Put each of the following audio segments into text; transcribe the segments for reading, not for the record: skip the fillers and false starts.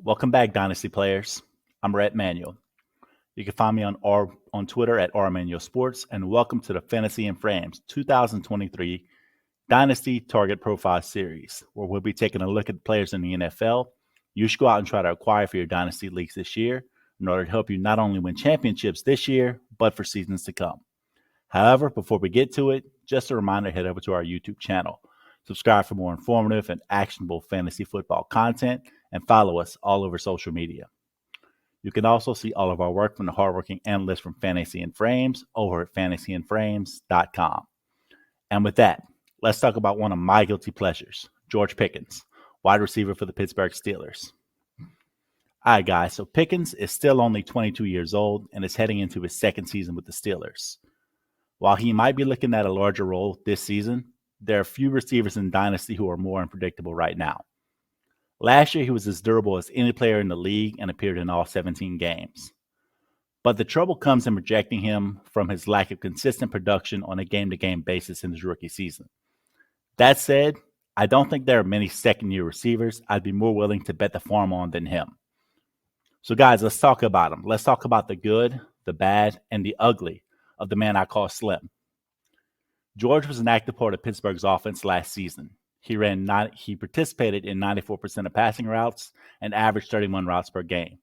Welcome back, Dynasty players. I'm Red Manuel. You can find me on Twitter at rmanuelsports, and welcome to the Fantasy and Frames 2023 Dynasty Target Profile Series, where we'll be taking a look at players in the NFL you should go out and try to acquire for your Dynasty leagues this year in order to help you not only win championships this year, but for seasons to come. However, before we get to it, just a reminder, head over to our YouTube channel. Subscribe for more informative and actionable fantasy football content, and follow us all over social media. You can also see all of our work from the hardworking analysts from Fantasy and Frames over at fantasyandframes.com. And with that, let's talk about one of my guilty pleasures, George Pickens, wide receiver for the Pittsburgh Steelers. All right, guys, so Pickens is still only 22 years old and is heading into his second season with the Steelers. While he might be looking at a larger role this season, there are few receivers in Dynasty who are more unpredictable right now. Last year, he was as durable as any player in the league and appeared in all 17 games. But the trouble comes in projecting him from his lack of consistent production on a game-to-game basis in his rookie season. That said, I don't think there are many second-year receivers I'd be more willing to bet the farm on than him. So guys, let's talk about him. Let's talk about the good, the bad, and the ugly of the man I call Slim. George was an active part of Pittsburgh's offense last season. He participated in 94% of passing routes and averaged 31 routes per game.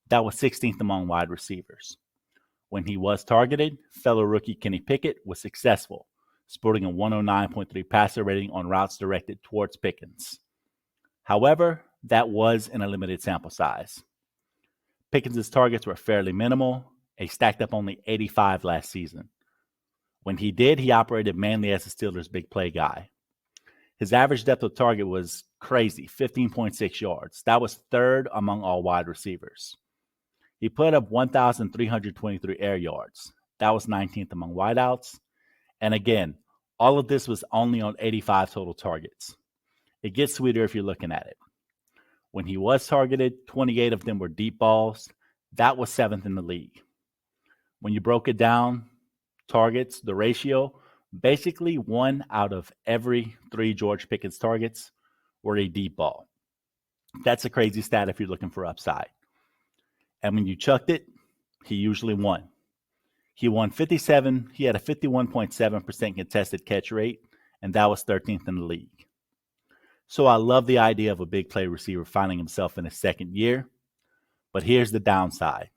That was 16th among wide receivers. When he was targeted, fellow rookie Kenny Pickett was successful, sporting a 109.3 passer rating on routes directed towards Pickens. However, that was in a limited sample size. Pickens' targets were fairly minimal. He stacked up only 85 last season. When he did, he operated mainly as the Steelers' big play guy. His average depth of target was crazy, 15.6 yards. That was third among all wide receivers. He put up 1,323 air yards. That was 19th among wideouts. And again, all of this was only on 85 total targets. It gets sweeter if you're looking at it. When he was targeted, 28 of them were deep balls. That was 7th in the league. When you broke it down, targets, the ratio, basically 1 out of every 3 George Pickens targets were a deep ball. That's a crazy stat if you're looking for upside. And when you chucked it, he usually won. He had a 51.7% contested catch rate, and that was 13th in the league. So I love the idea of a big play receiver finding himself in his second year, but here's the downside.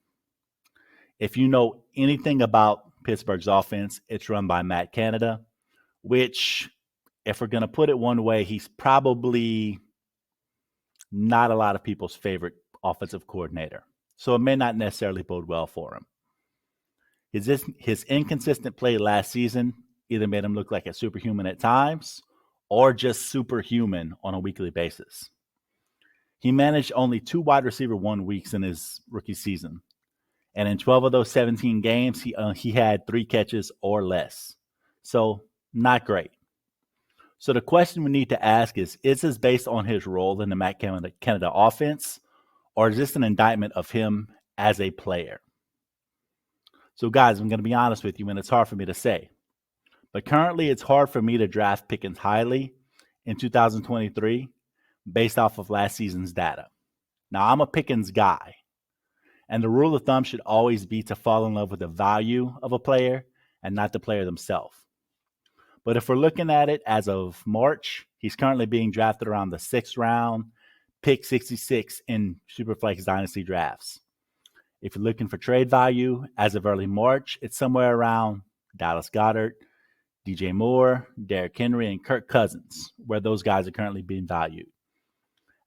If you know anything about Pittsburgh's offense, it's run by Matt Canada, which, if we're going to put it one way, he's probably not a lot of people's favorite offensive coordinator. So it may not necessarily bode well for him. His inconsistent play last season either made him look like a superhuman at times or just superhuman on a weekly basis. He managed only 2 wide receiver 1 weeks in his rookie season. And in 12 of those 17 games, he had 3 catches or less. So not great. So the question we need to ask is this based on his role in the Matt Canada offense, or is this an indictment of him as a player? So guys, I'm going to be honest with you, and it's hard for me to say. But currently, it's hard for me to draft Pickens highly in 2023 based off of last season's data. Now, I'm a Pickens guy. And the rule of thumb should always be to fall in love with the value of a player and not the player themselves. But if we're looking at it as of March, he's currently being drafted around the 6th round, pick 66 in Superflex Dynasty drafts. If you're looking for trade value, as of early March, it's somewhere around Dallas Goedert, DJ Moore, Derrick Henry, and Kirk Cousins, where those guys are currently being valued.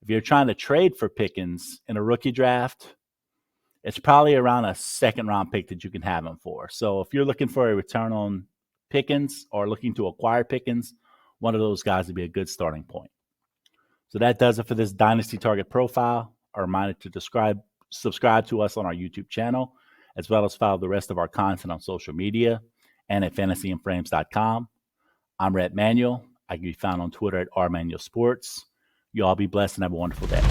If you're trying to trade for Pickens in a rookie draft, it's probably around a 2nd-round pick that you can have him for. So if you're looking for a return on Pickens or looking to acquire Pickens, one of those guys would be a good starting point. So that does it for this Dynasty Target Profile. A reminder to subscribe to us on our YouTube channel, as well as follow the rest of our content on social media and at fantasyandframes.com. I'm Red Manuel. I can be found on Twitter at rmanuelsports. You all be blessed and have a wonderful day.